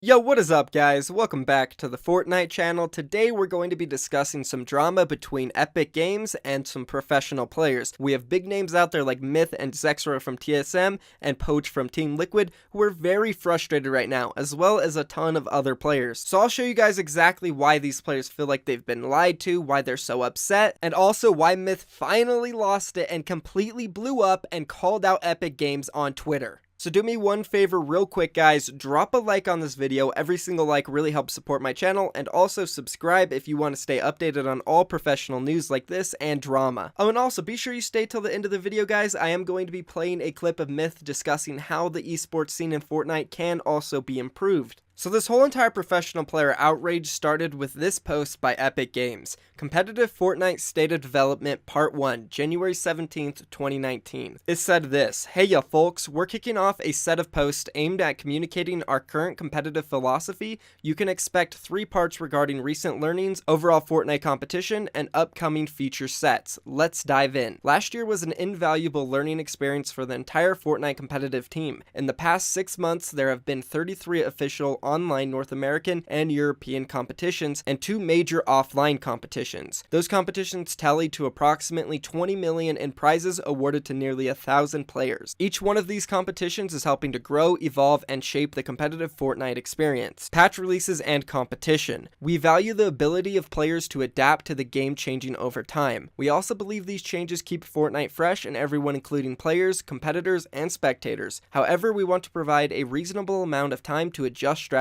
Yo, what is up, guys? Welcome back to the Fortnite channel. Today we're going to be discussing some drama between Epic Games and some professional players. We have big names out there like Myth and Zexro from TSM and Poach from Team Liquid who are very frustrated right now, as well as a ton of other players. So I'll show you guys exactly why these players feel like they've been lied to, why they're so upset, and also why Myth finally lost it and completely blew up and called out Epic Games on Twitter. So do me one favor real quick, guys, drop a like on this video. Every single like really helps support my channel, and also subscribe if you want to stay updated on all professional news like this and drama. Oh, and also be sure you stay till the end of the video, guys. I am going to be playing a clip of Myth discussing how the esports scene in Fortnite can also be improved. So this whole entire professional player outrage started with this post by Epic Games. Competitive Fortnite State of Development Part 1, January 17th, 2019. It said this: "Hey ya folks, we're kicking off a set of posts aimed at communicating our current competitive philosophy. You can expect 3 parts regarding recent learnings, overall Fortnite competition, and upcoming feature sets. Let's dive in. Last year was an invaluable learning experience for the entire Fortnite competitive team. In the past 6 months, there have been 33 official online North American and European competitions and 2 major offline competitions. Those competitions tallied to approximately 20 million in prizes awarded to nearly 1,000 players. Each one of these competitions is helping to grow, evolve, and shape the competitive Fortnite experience. Patch releases and competition. We value the ability of players to adapt to the game changing over time. We also believe these changes keep Fortnite fresh and everyone, including players, competitors, and spectators. However, we want to provide a reasonable amount of time to adjust strategies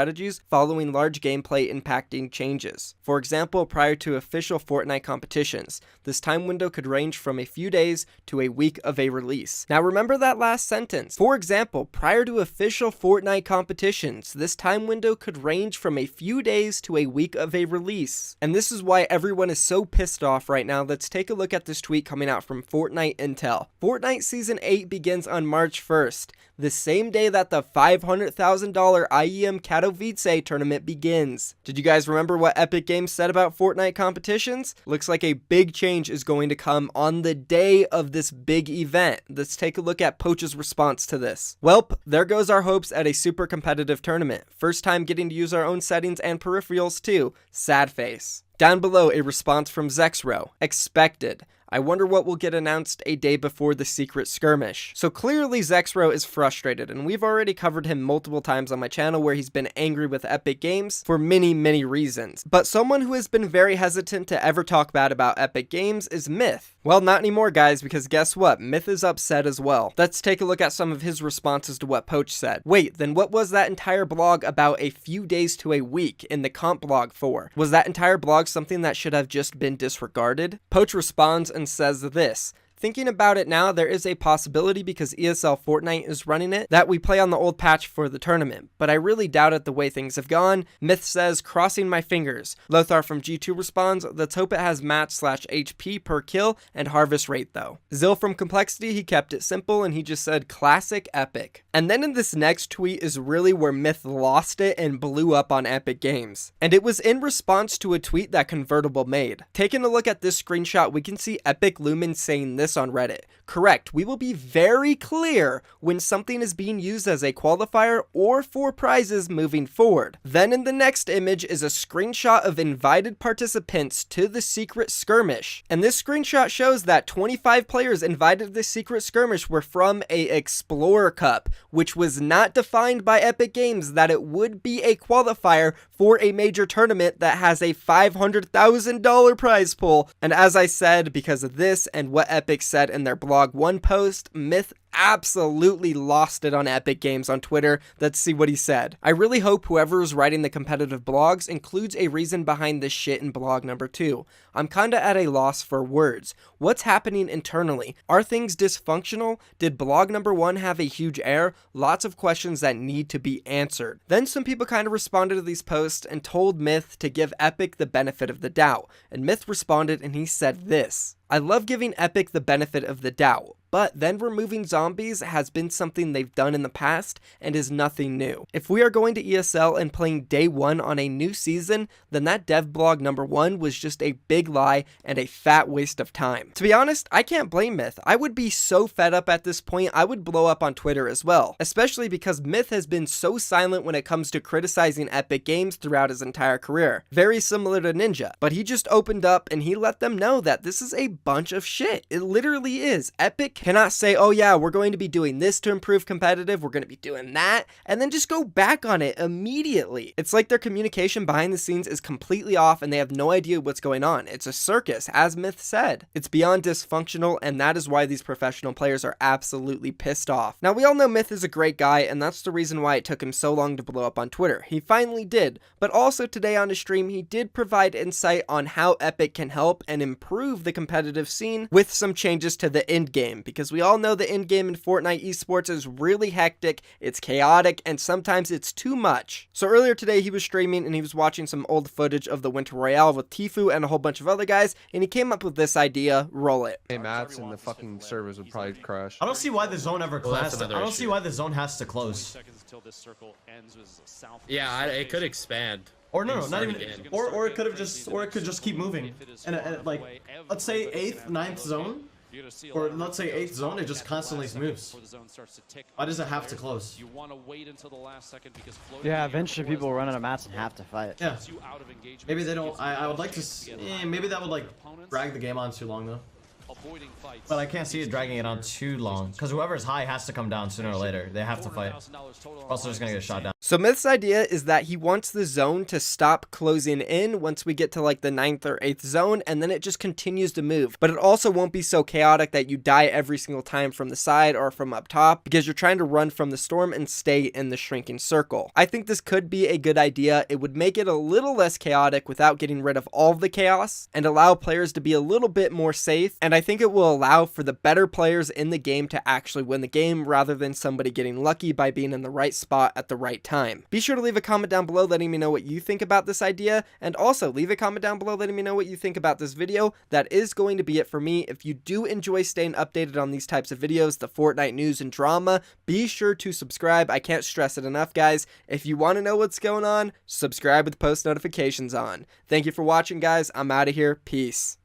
following large gameplay impacting changes. For example, prior to official Fortnite competitions, this time window could range from a few days to a week of a release." Now remember that last sentence. For example, prior to official Fortnite competitions, this time window could range from a few days to a week of a release. And this is why everyone is so pissed off right now. Let's take a look at this tweet coming out from Fortnite Intel. Fortnite Season 8 begins on March 1st, the same day that the $500,000 IEM Katowice tournament begins. Did you guys remember what Epic Games said about Fortnite competitions? Looks like a big change is going to come on the day of this big event. Let's take a look at Poach's response to this. "Welp, there goes our hopes at a super competitive tournament. First time getting to use our own settings and peripherals too. Sad face." Down below, a response from Zexro. "Expected. I wonder what will get announced a day before the secret skirmish." So clearly Zexro is frustrated, and we've already covered him multiple times on my channel where he's been angry with Epic Games for many reasons. But someone who has been very hesitant to ever talk bad about Epic Games is Myth. Well, not anymore, guys, because guess what? Myth is upset as well. Let's take a look at some of his responses to what Poach said. "Wait, then what was that entire blog about a few days to a week in the comp blog for? Was that entire blog something that should have just been disregarded?" Poach responds and says this: "Thinking about it now, there is a possibility because ESL Fortnite is running it that we play on the old patch for the tournament, but I really doubt it the way things have gone." Myth says, "Crossing my fingers." Lothar from G2 responds, "Let's hope it has match/HP per kill and harvest rate though." Zill from Complexity, he kept it simple and he just said, "Classic Epic." And then in this next tweet is really where Myth lost it and blew up on Epic Games. And it was in response to a tweet that Convertible made. Taking a look at this screenshot, we can see Epic Lumen saying this on Reddit: "Correct, we will be very clear when something is being used as a qualifier or for prizes moving forward." Then in the next image is a screenshot of invited participants to the secret skirmish. And this screenshot shows that 25 players invited to the secret skirmish were from a Explorer Cup, which was not defined by Epic Games that it would be a qualifier for a major tournament that has a $500,000 prize pool. And as I said, because of this and what Epic said in their blog 1 post, Myth absolutely lost it on Epic Games on Twitter. Let's see what he said. "I really hope whoever is writing the competitive blogs includes a reason behind this shit in blog number 2. I'm kinda at a loss for words. What's happening internally? Are things dysfunctional? Did blog number 1 have a huge error? Lots of questions that need to be answered." Then some people kind of responded to these posts and told Myth to give Epic the benefit of the doubt. And Myth responded and he said this: "I love giving Epic the benefit of the doubt, but then removing zombies has been something they've done in the past and is nothing new. If we are going to ESL and playing day 1 on a new season, then that dev blog number 1 was just a big lie and a fat waste of time. To be honest, I can't blame Myth. I would be so fed up at this point, I would blow up on Twitter as well, especially because Myth has been so silent when it comes to criticizing Epic Games throughout his entire career. Very similar to Ninja, but he just opened up and he let them know that this is a bunch of shit. It literally is. Epic cannot say, oh yeah, we're going to be doing this to improve competitive, we're going to be doing that, and then just go back on it immediately. It's like their communication behind the scenes is completely off and they have no idea what's going on. It's a circus, as Myth said. It's beyond dysfunctional, and that is why these professional players are absolutely pissed off. Now, we all know Myth is a great guy, and that's the reason why it took him so long to blow up on Twitter. He finally did, but also today on his stream, he did provide insight on how Epic can help and improve the competitive scene with some changes to the end game, because we all know the end game in Fortnite esports is really hectic, it's chaotic, and sometimes it's too much. So earlier today, he was streaming and he was watching some old footage of the Winter Royale with Tfue and a whole bunch of other guys, and he came up with this idea: roll it. Hey, Mats, and the fucking servers would probably crash. I don't see why the zone ever closed. I don't see why the zone has to close. Yeah, it could expand. Or no, not even. Or it could have just, or it could just keep moving. And like, let's say 8th, 9th zone, or let's say 8th zone, it just constantly moves. Why does it have to close? Yeah, eventually people will run out of mats and have to fight. Yeah. Maybe they don't. I would like to. Maybe that would like drag the game on too long though. But I can't see it dragging it on too long, because whoever's high has to come down sooner or later. They have to fight. Also, just gonna get shot down. So Myth's idea is that he wants the zone to stop closing in once we get to like the 9th or 8th zone, and then it just continues to move. But it also won't be so chaotic that you die every single time from the side or from up top, because you're trying to run from the storm and stay in the shrinking circle. I think this could be a good idea. It would make it a little less chaotic without getting rid of all of the chaos, and allow players to be a little bit more safe, and I think it will allow for the better players in the game to actually win the game rather than somebody getting lucky by being in the right spot at the right time. Be sure to leave a comment down below letting me know what you think about this idea, and also leave a comment down below letting me know what you think about this video. That is going to be it for me. If you do enjoy staying updated on these types of videos, the Fortnite news and drama, be sure to subscribe. I can't stress it enough, guys. If you want to know what's going on, subscribe with post notifications on. Thank you for watching, guys. I'm out of here. Peace.